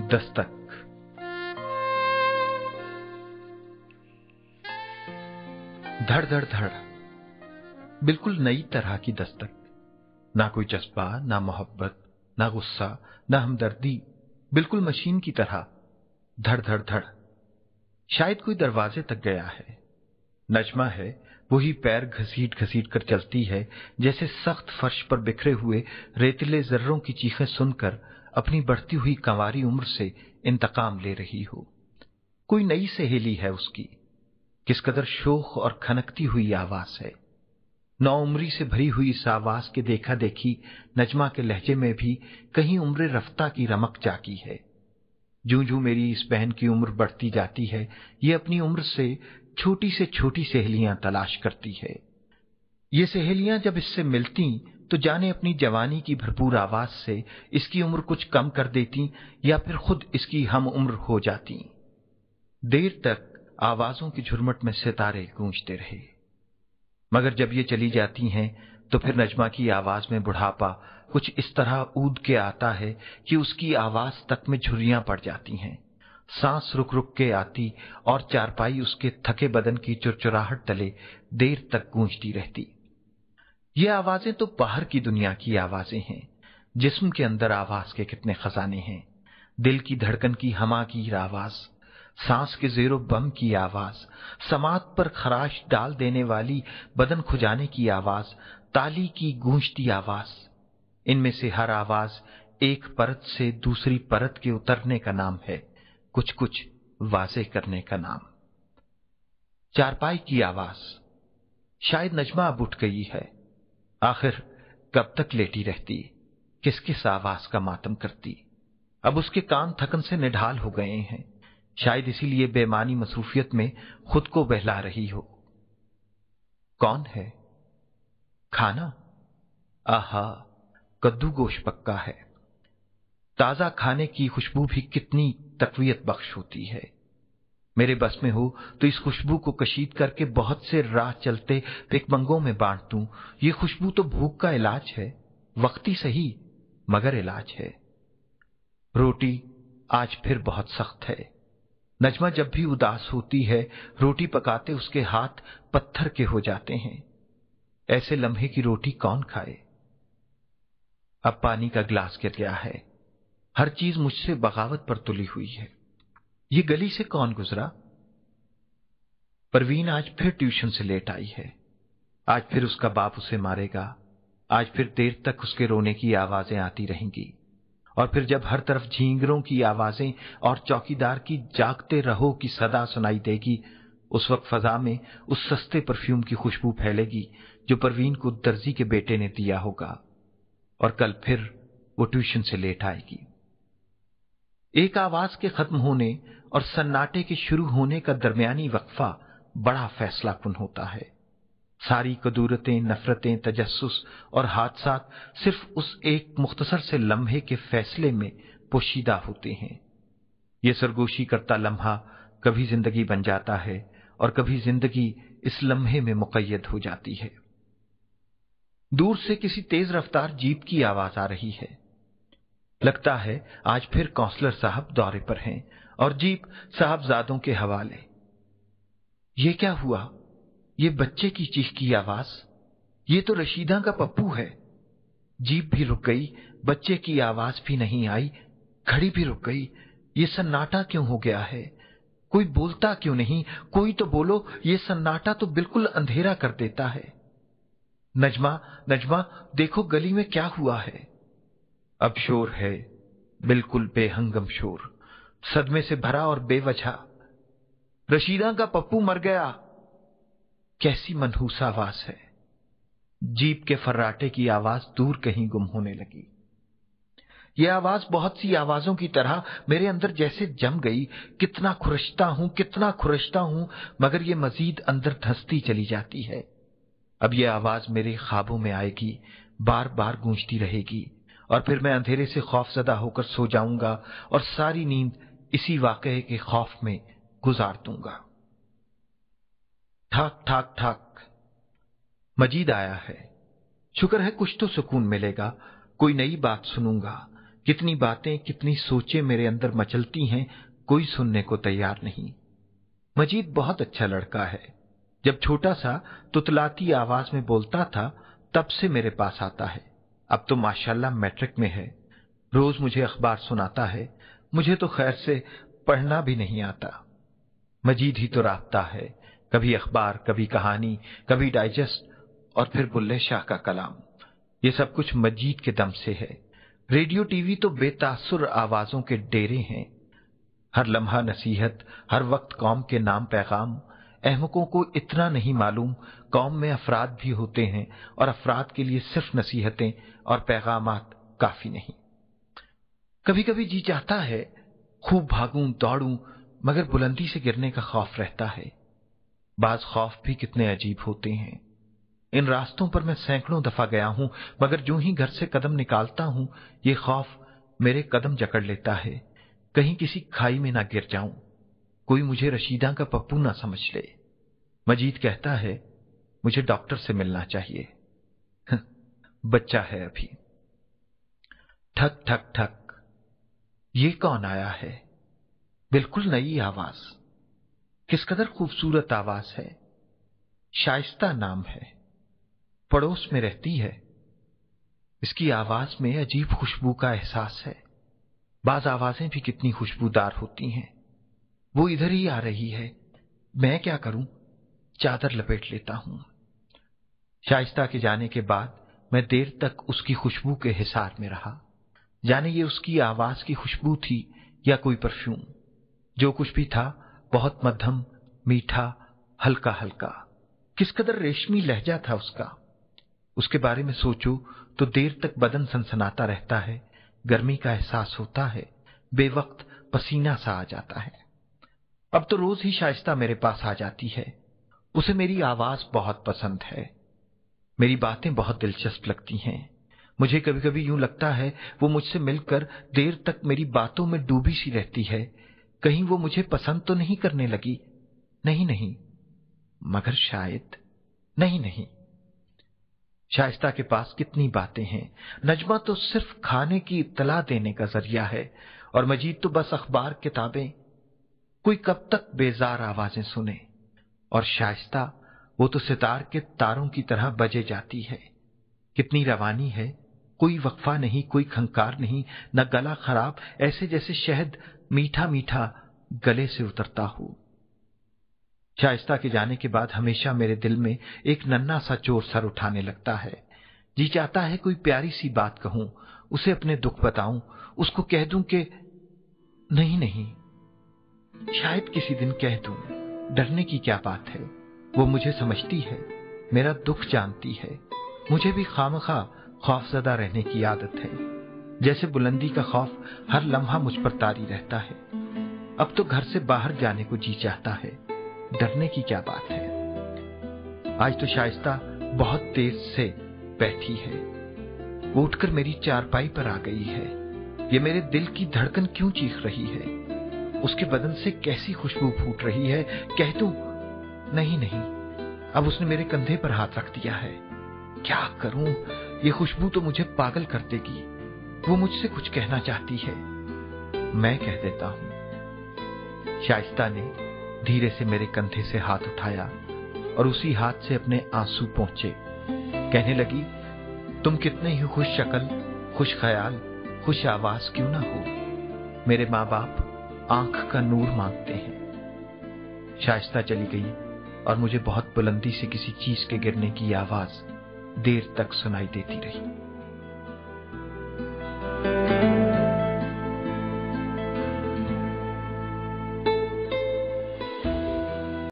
दस्तक। धड़ धड़ धड़, बिल्कुल नई तरह की दस्तक। ना कोई जज्बा, ना मोहब्बत, ना गुस्सा, ना हमदर्दी, बिल्कुल मशीन की तरह। धड़ धड़ धड़, शायद कोई दरवाजे तक गया है। नजमा है, वही पैर घसीट घसीट कर चलती है, जैसे सख्त फर्श पर बिखरे हुए रेतीले जर्रों की चीखें सुनकर अपनी बढ़ती हुई कंवारी उम्र से इंतकाम ले रही हो। कोई नई सहेली है उसकी। किस कदर शोख और खनकती हुई आवाज है। नौउम्री से भरी हुई इस आवाज के देखा देखी नजमा के लहजे में भी कहीं उम्र रफ्ता की रमक जागी है। जूं जूं मेरी इस बहन की उम्र बढ़ती जाती है, ये अपनी उम्र से छोटी सहेलियां तलाश करती है। ये सहेलियां जब इससे मिलती तो जाने अपनी जवानी की भरपूर आवाज से इसकी उम्र कुछ कम कर देती या फिर खुद इसकी हम उम्र हो जाती। देर तक आवाजों की झुरमुट में सितारे गूंजते रहे, मगर जब ये चली जाती हैं तो फिर नजमा की आवाज में बुढ़ापा कुछ इस तरह ऊद के आता है कि उसकी आवाज तक में झुर्रियां पड़ जाती हैं। सांस रुक रुक के आती और चारपाई उसके थके बदन की चुरचुराहट तले देर तक गूंजती रहती। ये आवाजें तो बाहर की दुनिया की आवाजें हैं। जिस्म के अंदर आवाज के कितने खजाने हैं। दिल की धड़कन की हमागीर आवाज, सांस के जेरो बम की आवाज, समात पर खराश डाल देने वाली बदन खुजाने की आवाज, ताली की गूंजती आवाज। इनमें से हर आवाज एक परत से दूसरी परत के उतरने का नाम है, कुछ कुछ वाजे करने का नाम। चारपाई की आवाज। शायद नजमा अब उठ गई है। आखिर कब तक लेटी रहती, किस किस आवाज का मातम करती। अब उसके कान थकन से निढाल हो गए हैं। शायद इसीलिए बेमानी मसरूफियत में खुद को बहला रही हो। कौन है? खाना? आहा, कद्दू गोश्त पक्का है। ताजा खाने की खुशबू भी कितनी तकवीयत बख्श होती है। मेरे बस में हो तो इस खुशबू को कशीद करके बहुत से राह चलते भिखमंगों में बांट दूं। ये खुशबू तो भूख का इलाज है, वक्ती सही मगर इलाज है। रोटी आज फिर बहुत सख्त है। नजमा जब भी उदास होती है, रोटी पकाते उसके हाथ पत्थर के हो जाते हैं। ऐसे लम्हे की रोटी कौन खाए। अब पानी का गिलास गिर गया है। हर चीज मुझसे बगावत पर तुली हुई है। ये गली से कौन गुजरा? परवीन आज फिर ट्यूशन से लेट आई है। आज फिर उसका बाप उसे मारेगा। आज फिर देर तक उसके रोने की आवाजें आती रहेंगी। और फिर जब हर तरफ झींगरों की आवाजें और चौकीदार की जागते रहो की सदा सुनाई देगी, उस वक्त फजा में उस सस्ते परफ्यूम की खुशबू फैलेगी जो परवीन को दर्जी के बेटे ने दिया होगा। और कल फिर वो ट्यूशन से लेट आएगी। एक आवाज के खत्म होने और सन्नाटे के शुरू होने का दरमियानी वक्फा बड़ा फैसला कुन होता है। सारी कदूरतें, नफरतें, तजस्सुस और हादसात सिर्फ उस एक मुख्तसर से लम्हे के फैसले में पोशीदा होते हैं। ये सरगोशी करता लम्हा कभी जिंदगी बन जाता है और कभी जिंदगी इस लम्हे में मुक़य्यद हो जाती है। दूर से किसी तेज रफ्तार जीप की आवाज आ रही है। लगता है आज फिर काउंसलर साहब दौरे पर हैं और जीप साहबजादों के हवाले। ये क्या हुआ? ये बच्चे की चीख की आवाज। ये तो रशीदा का पप्पू है। जीप भी रुक गई, बच्चे की आवाज भी नहीं आई, घड़ी भी रुक गई। ये सन्नाटा क्यों हो गया है? कोई बोलता क्यों नहीं? कोई तो बोलो, ये सन्नाटा तो बिल्कुल अंधेरा कर देता है। नजमा, नजमा, देखो गली में क्या हुआ है। अब शोर है, बिल्कुल बेहंगम शोर, सदमे से भरा और बेवजह। रशीदा का पप्पू मर गया। कैसी मनहूस आवाज है। जीप के फर्राटे की आवाज दूर कहीं गुम होने लगी। यह आवाज बहुत सी आवाजों की तरह मेरे अंदर जैसे जम गई। कितना खुरचता हूं, मगर यह मजीद अंदर धंसती चली जाती है। अब यह आवाज मेरे ख्वाबों में आएगी, बार बार गूंजती रहेगी और फिर मैं अंधेरे से खौफजदा होकर सो जाऊंगा और सारी नींद इसी वाकये के खौफ में गुजार दूंगा। ठाक ठाक ठाक, मजीद आया है। शुक्र है कुछ तो सुकून मिलेगा, कोई नई बात सुनूंगा। कितनी बातें, कितनी सोचें मेरे अंदर मचलती हैं, कोई सुनने को तैयार नहीं। मजीद बहुत अच्छा लड़का है। जब छोटा सा तुतलाती आवाज में बोलता था, तब से मेरे पास आता है। अब तो माशाल्लाह मैट्रिक में है। रोज मुझे अखबार सुनाता है। मुझे तो खैर से पढ़ना भी नहीं आता। मजीद ही तो राबता है, कभी अखबार, कभी कहानी, कभी डाइजेस्ट, और फिर बुल्ले शाह का कलाम। ये सब कुछ मजीद के दम से है। रेडियो टीवी तो बेतासुर आवाजों के डेरे हैं। हर लम्हा नसीहत, हर वक्त कौम के नाम पैगाम। अहमकों को इतना नहीं मालूम, कौम में अफराद भी होते हैं, और अफराद के लिए सिर्फ नसीहतें और पैगामात काफी नहीं। कभी कभी जी चाहता है खूब भागूं, दौड़ूं, मगर बुलंदी से गिरने का खौफ रहता है। बाज खौफ भी कितने अजीब होते हैं। इन रास्तों पर मैं सैकड़ों दफा गया हूं, मगर जो ही घर से कदम निकालता हूं, ये खौफ मेरे कदम जकड़ लेता है, कहीं किसी खाई में ना गिर जाऊं, कोई मुझे रशीदा का पप्पू ना समझ ले। मजीद कहता है मुझे डॉक्टर से मिलना चाहिए। बच्चा है अभी। ठक ठक ठक। ये कौन आया है? बिल्कुल नई आवाज। किस कदर खूबसूरत आवाज है। शाइस्ता नाम है, पड़ोस में रहती है। इसकी आवाज में अजीब खुशबू का एहसास है। बाज आवाजें भी कितनी खुशबूदार होती हैं। वो इधर ही आ रही है। मैं क्या करूं? चादर लपेट लेता हूं। शाइस्ता के जाने के बाद मैं देर तक उसकी खुशबू के हिसार में रहा। जाने ये उसकी आवाज की खुशबू थी या कोई परफ्यूम। जो कुछ भी था, बहुत मध्यम, मीठा, हल्का हल्का। किस कदर रेशमी लहजा था उसका। उसके बारे में सोचो तो देर तक बदन सनसनाता रहता है, गर्मी का एहसास होता है, बेवक्त पसीना सा आ जाता है। अब तो रोज ही शाइस्ता मेरे पास आ जाती है। उसे मेरी आवाज बहुत पसंद है। मेरी बातें बहुत दिलचस्प लगती हैं। मुझे कभी कभी यूं लगता है वो मुझसे मिलकर देर तक मेरी बातों में डूबी सी रहती है। कहीं वो मुझे पसंद तो नहीं करने लगी? नहीं नहीं, मगर शायद नहीं नहीं। शाइस्ता के पास कितनी बातें हैं। नजमा तो सिर्फ खाने की इत्तला देने का जरिया है, और मजीद तो बस अखबार, किताबें। कोई कब तक बेजार आवाजें सुने। और शाइस्ता, वो तो सितार के तारों की तरह बजे जाती है। कितनी रवानी है, कोई वक्फा नहीं, कोई खंकार नहीं, न गला खराब, ऐसे जैसे शहद मीठा मीठा गले से उतरता हो। शाइस्ता के जाने के बाद हमेशा मेरे दिल में एक नन्हा सा चोर सर उठाने लगता है। जी चाहता है कोई प्यारी सी बात कहूं, उसे अपने दुख बताऊं, उसको कह दूं कि नहीं नहीं, शायद किसी दिन कह दूं। डरने की क्या बात है, वो मुझे समझती है, मेरा दुख जानती है। मुझे भी खामखा खौफजदा रहने की आदत है, जैसे बुलंदी का खौफ हर लम्हा मुझ पर तारी रहता है। अब तो घर से बाहर जाने को जी चाहता है। डरने की क्या बात है। आज तो शाइस्ता बहुत तेज से बैठी है। वो उठकर मेरी चारपाई पर आ गई है। ये मेरे दिल की धड़कन क्यों चीख रही है? उसके बदन से कैसी खुशबू फूट रही है। कह दूं? नहीं नहीं। अब उसने मेरे कंधे पर हाथ रख दिया है। क्या करूं? ये खुशबू तो मुझे पागल कर देगी। वो मुझसे कुछ कहना चाहती है। मैं कह देता हूं। शाइस्ता ने धीरे से मेरे कंधे से हाथ उठाया और उसी हाथ से अपने आंसू पोंछे। कहने लगी, तुम कितने ही खुश शक्ल, खुश ख्याल, खुश आवाज क्यों ना हो, मेरे माँ बाप आंख का नूर मांगते हैं। शाइस्ता चली गई और मुझे बहुत बुलंदी से किसी चीज के गिरने की आवाज देर तक सुनाई देती रही।